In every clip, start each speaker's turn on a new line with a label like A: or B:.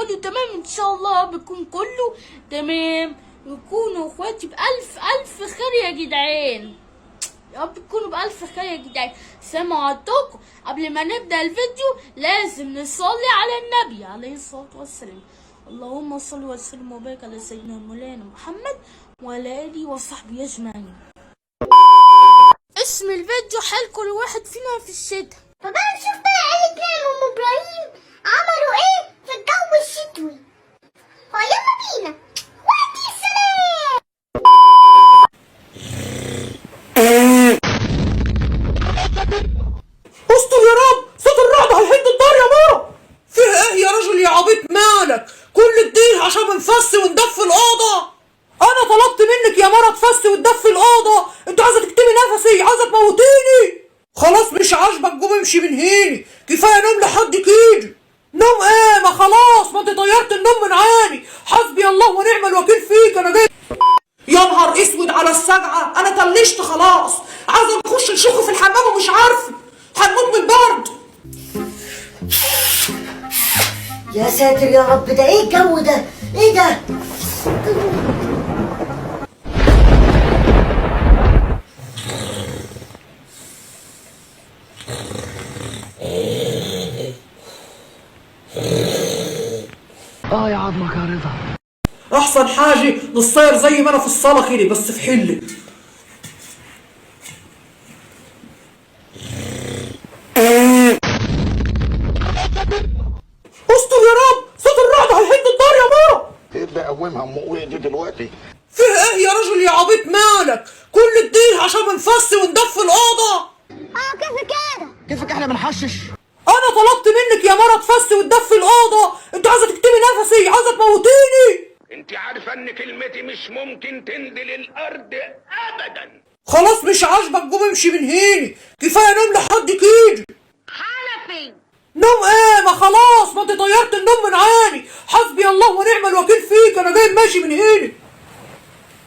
A: كله تمام ان شاء الله، بيكون كله تمام، يكونوا اخواتي بألف ألف خير يا جدعان، يا رب تكونوا بألف خير يا جدعان. سمعتكم قبل ما نبدأ الفيديو لازم نصلي على النبي عليه الصلاة والسلام. اللهم صل وسلم وبارك على سيدنا مولانا محمد وعلى آله وصحبه أجمعين. اسم الفيديو حال كل واحد فينا في الشتاء.
B: فبقى نشوف بقى عيلة نعم وام ابراهيم عملوا ايه في الجو الشتوي. فيلا بينا. وادي السلام.
C: استر يا رب، صوت الرعد هيهد الدار يا ماما. فيه ايه يا راجل يا عبيط مالك؟ كل الدين عشان بنفسي وندفي الأوضة. أنا طلبت منك يا مرة تفسي وتدفي الأوضة، أنت عايزة تكتمي نفسي، عايزة تموتيني. خلاص مش عاجبك قوم امشي من هيني، كفاية نوم لحد كده. نوم ايه؟ ما خلاص ما انت طيرت النوم من عيني، حسبي الله ونعم الوكيل فيك. أنا جاي يا نهار اسود على السجعة، أنا طلشت خلاص، عايزة نخش نشخ في الحمام ومش عارفة، هنموت من البرد.
D: يا ساتر يا رب، ده ايه الجو ده؟ ايه ده؟
E: يا عظمك يا رضا.
C: احسن حاجه نصير زي ما انا في الصاله كده بس في حله. استر يا رب، صوت الرعد هيهد الدار يا ماما.
F: ايه اللي قومها ام وقع دي دلوقتي؟
C: فيه ايه يا راجل يا عبيط مالك؟ كل الدين عشان بنفسي وندفي الأوضة.
B: كيف كده؟
E: كيفك احنا بنحشش؟
C: أنا طلبت منك يا مرة تفسي وتدفي الأوضة، أنت عايزة تكتمي نفسي، عايزة تموتيني.
F: انت عارفه ان كلمتي مش ممكن تنزل الارض ابدا.
C: خلاص مش عاجبك قوم امشي من هيني، كفاية نوم لحد كده.
B: حنفي.
C: نوم ايه؟ ما خلاص ما انت طيرت النوم من عيني، حسبي الله ونعم الوكيل فيك. أنا جاي ماشي من هيني.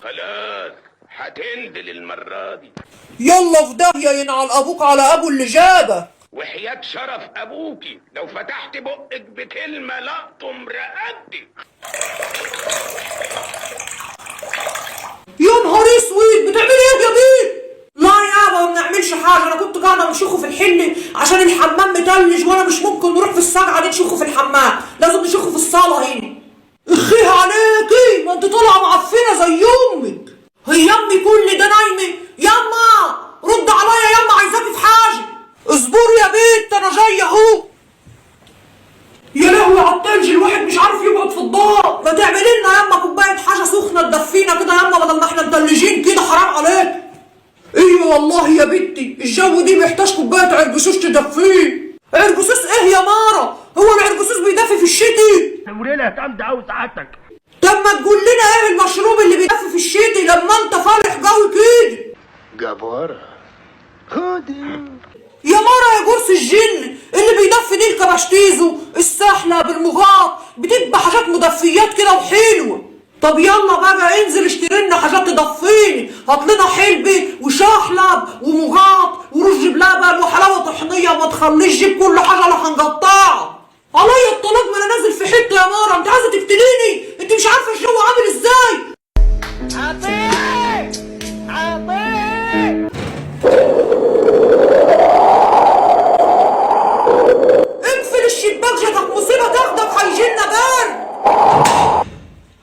F: خلاص هتنزل المره دي.
C: يلا في داهية ينعل أبوك على أبو اللي جابك.
F: وحياة شرف ابوكي لو فتحت بقك بكلمه لقطم رقبتك.
C: يا نهار اسود، بتعملي ايه يا بيه؟ لا يابا ما بنعملش حاجه، انا كنت قاعده بنشخه في الحله عشان الحمام متلج وانا مش ممكن نروح في السجعه دي نشخه في الحمام، لازم نشخه في الصاله هنا. اخيها عليكي، ما انت طالعه معفنه زي امك. هي امي كل ده نايمه؟ ياما رد عليا ياما، عايزاكي في حاجه. اصبري يا بنت انا جايه اهو. يا لهوي على التلج، الواحد مش عارف يقعد في الدار. ما تعملي لنا ياما كوبايه حاجه سخنه تدفينا كده ياما بدل ما احنا متلجين كده، حرام عليك. ايوه والله يا بنتي الجو دي محتاج كوبايه عرقسوس تدفيه. عرقسوس ايه يا مارا؟ هو العرقسوس بيدفي في الشتي؟
F: توريلها كام ده عاوز سعادتك.
C: طب ما تقول لنا ايه المشروب اللي بيدفي في الشتي لما انت فالح قوي كده؟
F: جبارة خدي
C: يا مارا يا جرس الجن، اللي بيدفي دي الكباشتيزو، السحلب، المغاط، بتبقى حاجات مدفيات كده وحلوه. طب يلا بقى انزل اشتري لنا حاجات تدفيني، هات لنا حلبة وشحلب ومغاط ورز بلبن وحلاوه طحينيه، وما تخليش جيب كل حاجه اللي هنقطعها. عليا الطلاق ما انا نازل في حته يا مارا، انت عايزه تقتليني؟ انت مش عارفه الجو عامل ازاي. اقفل الشباك جاتك مصيبه تاخدك، هيجيلنا برد.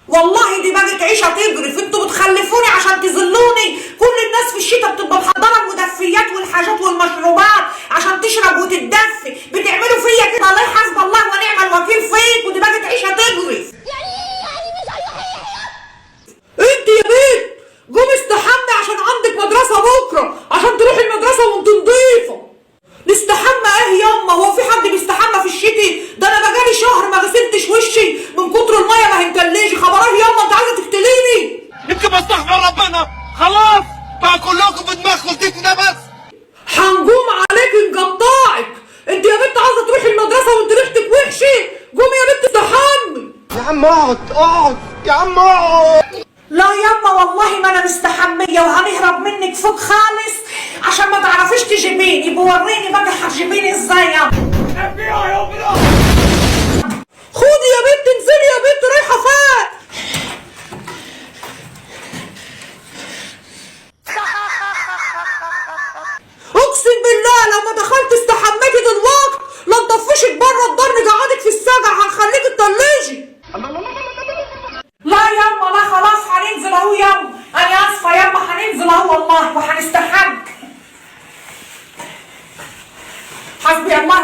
C: والله دي بقت عيشه تجرف، انتوا بتخلفوني عشان تذلوني. كل الناس في الشتاء بتبقى محضره المدفيات والحاجات والمشروبات عشان تشرب وتتدفي، بتعملوا فيا كده. الله حسب الله ونعم الوكيل فيك، ودي بقت عيشه تجرف.
B: يعني مش
C: انت يا بنت قومي استحمي عشان عندك مدرسه بكره، عشان تروحي المدرسه وانت نضيفه. نستحمى ايه ياما؟ هو في حد بيستحمى في الشتي؟ ده انا بقالي شهر ما غسلتش وشي من كتر الميه ما هي متلجه. خبرايه ياما انت عايزه تقتليني؟
G: انت بستغفر ربنا خلاص بقى كلكم في دماغ خلطتي ده بس.
C: هنقوم عليك نقطعك. انت يا بنت عايزه تروحي المدرسه وانت ريحتك وحشه؟ قومي يا بنت استحمي.
G: يا عم اقعد يا عم اقعد.
C: لا ياما والله ما انا مستحميه، وهنهرب منك فوق خالص عشان ما تعرفيش تجيبيني. يبقى وريني بقى هتجيبيني ازاي ياما. خدي يا بنت انزلي.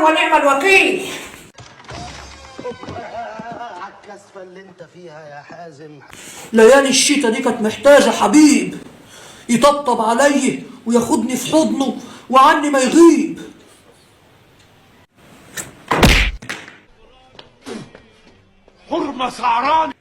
C: ونعم الوكيل.
E: الكسفة اللي انت فيها يا حازم.
C: ليالي الشتا دي كانت محتاجة حبيب يطبطب علي وياخدني في حضنه وعني ما يغيب.
G: حرمة سعران.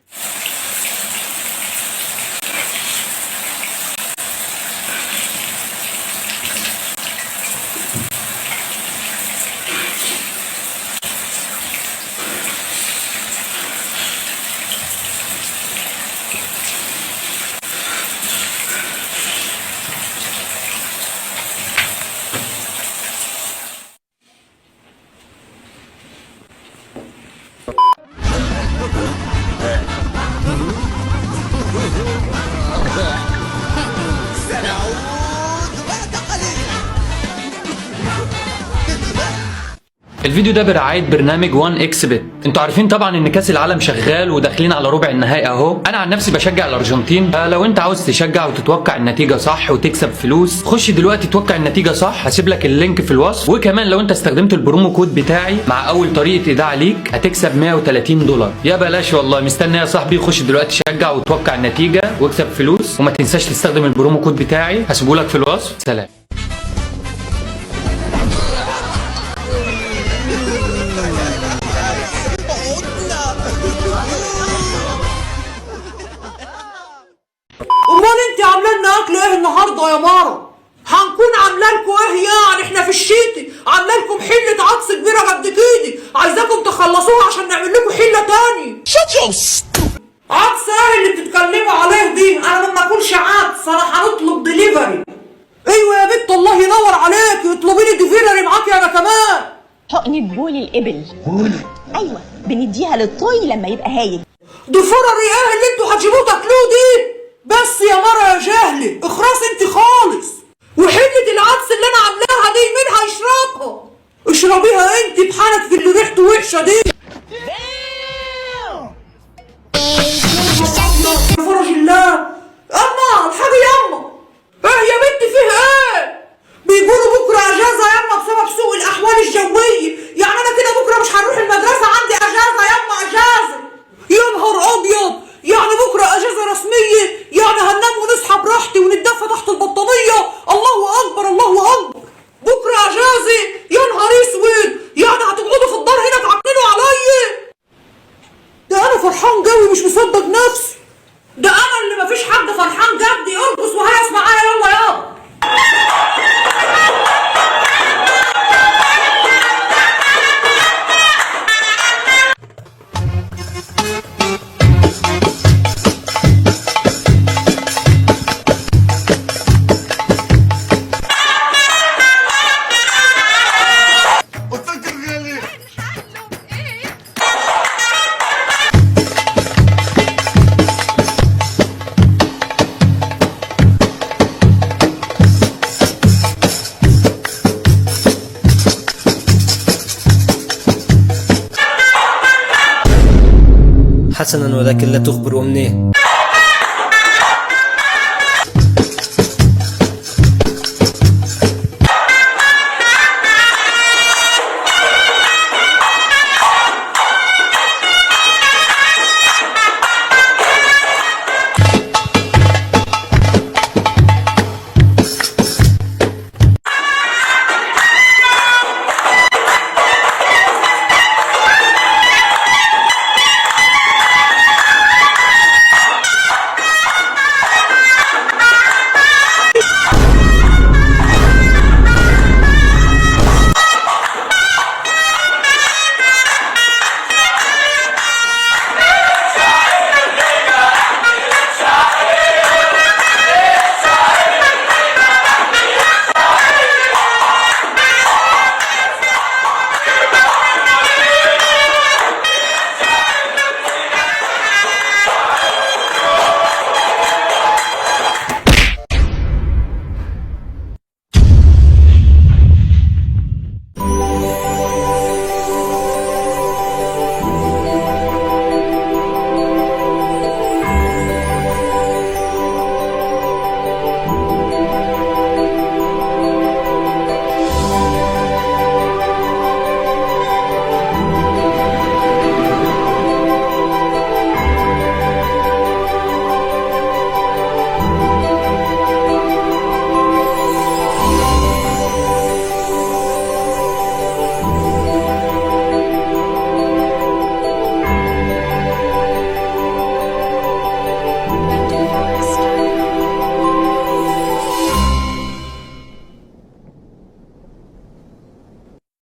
H: الفيديو ده برعاية برنامج 1 اكس بت. انتوا عارفين طبعا ان كاس العالم شغال وداخلين على ربع النهائي اهو. انا عن نفسي بشجع الارجنتين، فلو انت عاوز تشجع وتتوقع النتيجة صح وتكسب فلوس، خش دلوقتي توقع النتيجة صح. هسيب لك اللينك في الوصف. وكمان لو انت استخدمت البرومو كود بتاعي مع اول طريقة ايداع ليك هتكسب $130. يا بلاش والله، مستني يا صاحبي. خش دلوقتي شجع وتوقع النتيجة واكسب فلوس، وما تنساش تستخدم البرومو كود بتاعي، هسيبه لك في الوصف. سلام.
C: امال انت عامله لنا اكل ايه النهارده يا مارا؟ هنكون عامله لكم ايه يعني؟ احنا في الشتي عامله لكم حله عدس كبيره قد كده، عايزاكم تخلصوها عشان نعمل لكم حله تاني. عدس ايه اللي بتتكلموا عليه دي؟ انا ما باكلش عدس، انا هنطلب دليفري. ايوه يا بنت الله ينور عليك، اطلبي لي دليفري معاكي انا كمان.
I: حقنة بول الإبل. أيوة بنديها للطوي لما يبقى هايج.
C: ضفرري ايه اللي انتوا هتجيبوه تاكلوه دي؟ بس يا مرة يا جهلة اخرس انت خالص. وحلة العدس اللي انا عاملاها دي مين هيشربها؟ اشربيها انت بحالك في اللي ريحته وحشة دي. يا فرج الله. اما الحاجة ياما. ايه يا بنتي فيه ايه؟ بيقولوا بكرة اجازة ياما بسبب سوء الاحوال الجوية، يعني انا كده بكرة مش هنروح المدرسة، عندي اجازة ياما اجازة. يا نهار ابيض، يعني بكرة اجازة رسمية؟ يعني هننام ونصحى براحتي وندفى تحت البطانية؟ الله اكبر الله اكبر، بكرة اجازة؟ يا نهار اسود، يعني هتقعدوا في الدار هنا تعكنوا عليا؟ ده انا فرحان جوي مش مصدق نفسي. ده انا اللي مفيش حد فرحان جدي. ارقص وهيص معايا يلا يابا.
J: حسنا، ولكن لا تخبر أمنيه.